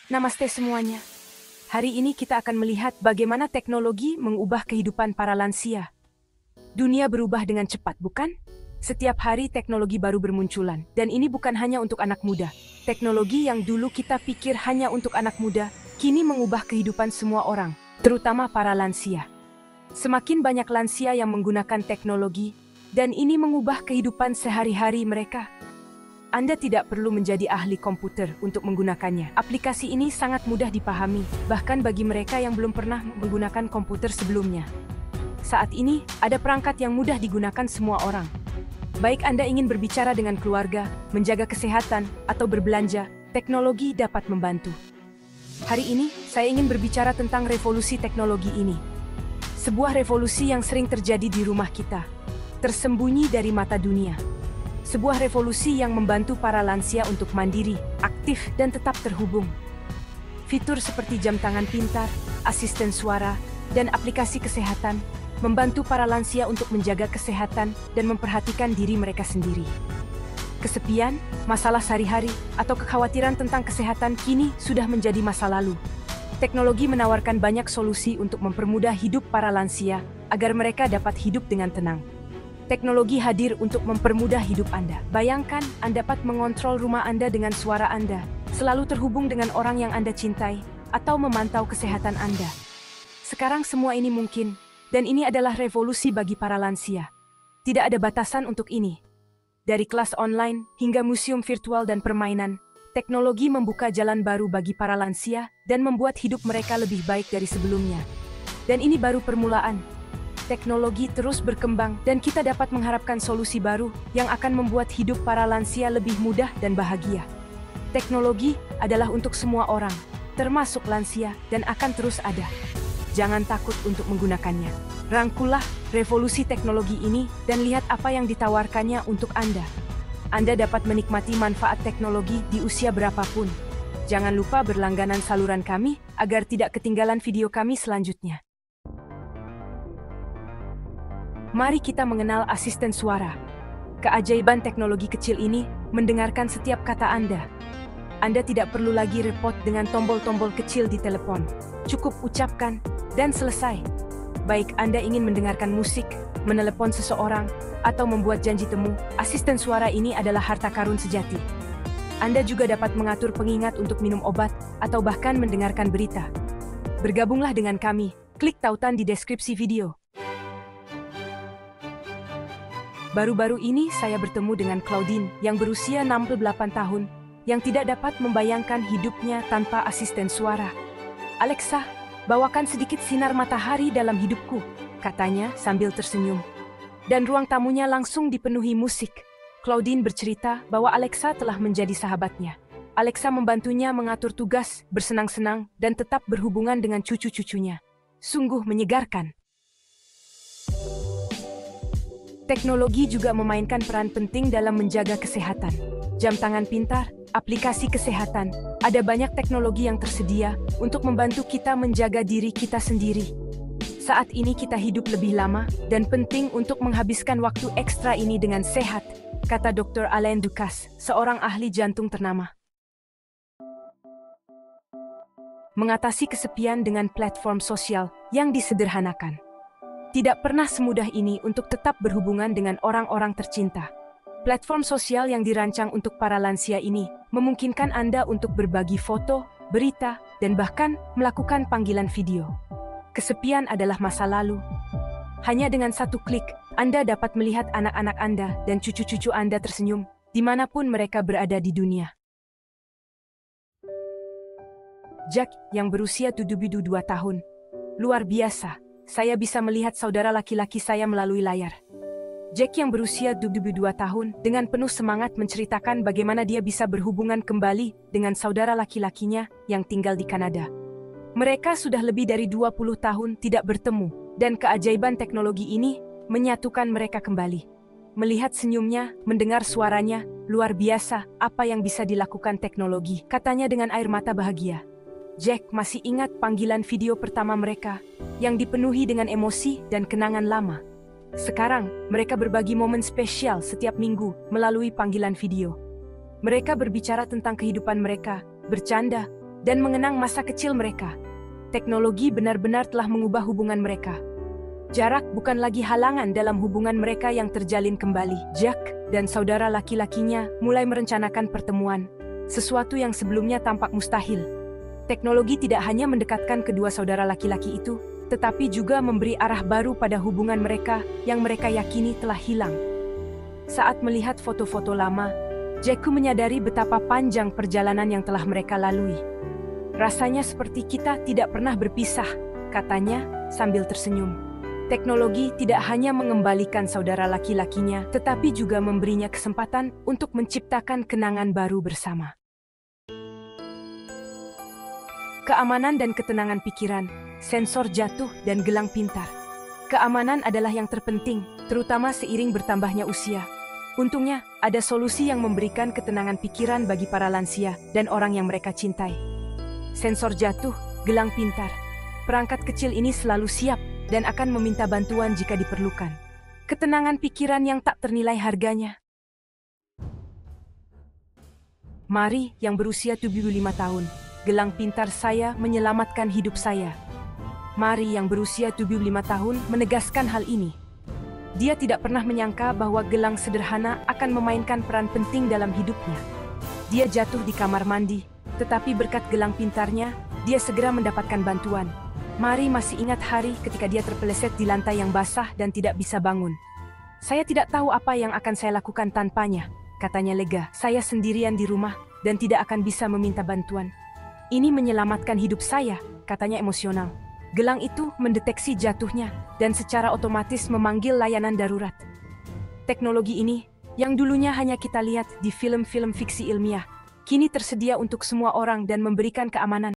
Namaste semuanya. Hari ini kita akan melihat bagaimana teknologi mengubah kehidupan para lansia. Dunia berubah dengan cepat, bukan? Setiap hari teknologi baru bermunculan, dan ini bukan hanya untuk anak muda. Teknologi yang dulu kita pikir hanya untuk anak muda, kini mengubah kehidupan semua orang, terutama para lansia. Semakin banyak lansia yang menggunakan teknologi, dan ini mengubah kehidupan sehari-hari mereka. Anda tidak perlu menjadi ahli komputer untuk menggunakannya. Aplikasi ini sangat mudah dipahami, bahkan bagi mereka yang belum pernah menggunakan komputer sebelumnya. Saat ini, ada perangkat yang mudah digunakan semua orang. Baik Anda ingin berbicara dengan keluarga, menjaga kesehatan, atau berbelanja, teknologi dapat membantu. Hari ini, saya ingin berbicara tentang revolusi teknologi ini. Sebuah revolusi yang sering terjadi di rumah kita, tersembunyi dari mata dunia. Sebuah revolusi yang membantu para lansia untuk mandiri, aktif, dan tetap terhubung. Fitur seperti jam tangan pintar, asisten suara, dan aplikasi kesehatan membantu para lansia untuk menjaga kesehatan dan memperhatikan diri mereka sendiri. Kesepian, masalah sehari-hari, atau kekhawatiran tentang kesehatan kini sudah menjadi masa lalu. Teknologi menawarkan banyak solusi untuk mempermudah hidup para lansia agar mereka dapat hidup dengan tenang. Teknologi hadir untuk mempermudah hidup Anda. Bayangkan Anda dapat mengontrol rumah Anda dengan suara Anda, selalu terhubung dengan orang yang Anda cintai, atau memantau kesehatan Anda. Sekarang semua ini mungkin, dan ini adalah revolusi bagi para lansia. Tidak ada batasan untuk ini. Dari kelas online hingga museum virtual dan permainan, teknologi membuka jalan baru bagi para lansia dan membuat hidup mereka lebih baik dari sebelumnya. Dan ini baru permulaan. Teknologi terus berkembang dan kita dapat mengharapkan solusi baru yang akan membuat hidup para lansia lebih mudah dan bahagia. Teknologi adalah untuk semua orang, termasuk lansia, dan akan terus ada. Jangan takut untuk menggunakannya. Rangkulah revolusi teknologi ini dan lihat apa yang ditawarkannya untuk Anda. Anda dapat menikmati manfaat teknologi di usia berapapun. Jangan lupa berlangganan saluran kami agar tidak ketinggalan video kami selanjutnya. Mari kita mengenal asisten suara. Keajaiban teknologi kecil ini mendengarkan setiap kata Anda. Anda tidak perlu lagi repot dengan tombol-tombol kecil di telepon. Cukup ucapkan, dan selesai. Baik Anda ingin mendengarkan musik, menelepon seseorang, atau membuat janji temu, asisten suara ini adalah harta karun sejati. Anda juga dapat mengatur pengingat untuk minum obat, atau bahkan mendengarkan berita. Bergabunglah dengan kami, klik tautan di deskripsi video. Baru-baru ini saya bertemu dengan Claudine yang berusia 68 tahun, yang tidak dapat membayangkan hidupnya tanpa asisten suara. "Alexa, bawakan sedikit sinar matahari dalam hidupku," katanya sambil tersenyum. Dan ruang tamunya langsung dipenuhi musik. Claudine bercerita bahwa Alexa telah menjadi sahabatnya. Alexa membantunya mengatur tugas, bersenang-senang, dan tetap berhubungan dengan cucu-cucunya. Sungguh menyegarkan. Teknologi juga memainkan peran penting dalam menjaga kesehatan. Jam tangan pintar, aplikasi kesehatan, ada banyak teknologi yang tersedia untuk membantu kita menjaga diri kita sendiri. Saat ini kita hidup lebih lama dan penting untuk menghabiskan waktu ekstra ini dengan sehat, kata Dr. Alain Ducasse, seorang ahli jantung ternama. Mengatasi kesepian dengan platform sosial yang disederhanakan. Tidak pernah semudah ini untuk tetap berhubungan dengan orang-orang tercinta. Platform sosial yang dirancang untuk para lansia ini memungkinkan Anda untuk berbagi foto, berita, dan bahkan melakukan panggilan video. Kesepian adalah masa lalu. Hanya dengan satu klik, Anda dapat melihat anak-anak Anda dan cucu-cucu Anda tersenyum dimanapun mereka berada di dunia. Jack yang berusia 72 tahun. Luar biasa. Saya bisa melihat saudara laki-laki saya melalui layar. Jack yang berusia 72 tahun dengan penuh semangat menceritakan bagaimana dia bisa berhubungan kembali dengan saudara laki-lakinya yang tinggal di Kanada. Mereka sudah lebih dari 20 tahun tidak bertemu, dan keajaiban teknologi ini menyatukan mereka kembali. Melihat senyumnya, mendengar suaranya, luar biasa apa yang bisa dilakukan teknologi, katanya dengan air mata bahagia. Jack masih ingat panggilan video pertama mereka, yang dipenuhi dengan emosi dan kenangan lama. Sekarang, mereka berbagi momen spesial setiap minggu melalui panggilan video. Mereka berbicara tentang kehidupan mereka, bercanda, dan mengenang masa kecil mereka. Teknologi benar-benar telah mengubah hubungan mereka. Jarak bukan lagi halangan dalam hubungan mereka yang terjalin kembali. Jack dan saudara laki-lakinya mulai merencanakan pertemuan, sesuatu yang sebelumnya tampak mustahil. Teknologi tidak hanya mendekatkan kedua saudara laki-laki itu, tetapi juga memberi arah baru pada hubungan mereka yang mereka yakini telah hilang. Saat melihat foto-foto lama, Jacku menyadari betapa panjang perjalanan yang telah mereka lalui. Rasanya seperti kita tidak pernah berpisah, katanya sambil tersenyum. Teknologi tidak hanya mengembalikan saudara laki-lakinya, tetapi juga memberinya kesempatan untuk menciptakan kenangan baru bersama. Keamanan dan ketenangan pikiran, sensor jatuh dan gelang pintar. Keamanan adalah yang terpenting, terutama seiring bertambahnya usia. Untungnya, ada solusi yang memberikan ketenangan pikiran bagi para lansia dan orang yang mereka cintai. Sensor jatuh, gelang pintar. Perangkat kecil ini selalu siap dan akan meminta bantuan jika diperlukan. Ketenangan pikiran yang tak ternilai harganya. Mari yang berusia 75 tahun, gelang pintar saya menyelamatkan hidup saya. Mari yang berusia 75 tahun menegaskan hal ini. Dia tidak pernah menyangka bahwa gelang sederhana akan memainkan peran penting dalam hidupnya. Dia jatuh di kamar mandi, tetapi berkat gelang pintarnya, dia segera mendapatkan bantuan. Mari masih ingat hari ketika dia terpeleset di lantai yang basah dan tidak bisa bangun. Saya tidak tahu apa yang akan saya lakukan tanpanya, katanya lega. Saya sendirian di rumah dan tidak akan bisa meminta bantuan. Ini menyelamatkan hidup saya, katanya emosional. Gelang itu mendeteksi jatuhnya dan secara otomatis memanggil layanan darurat. Teknologi ini, yang dulunya hanya kita lihat di film-film fiksi ilmiah, kini tersedia untuk semua orang dan memberikan keamanan.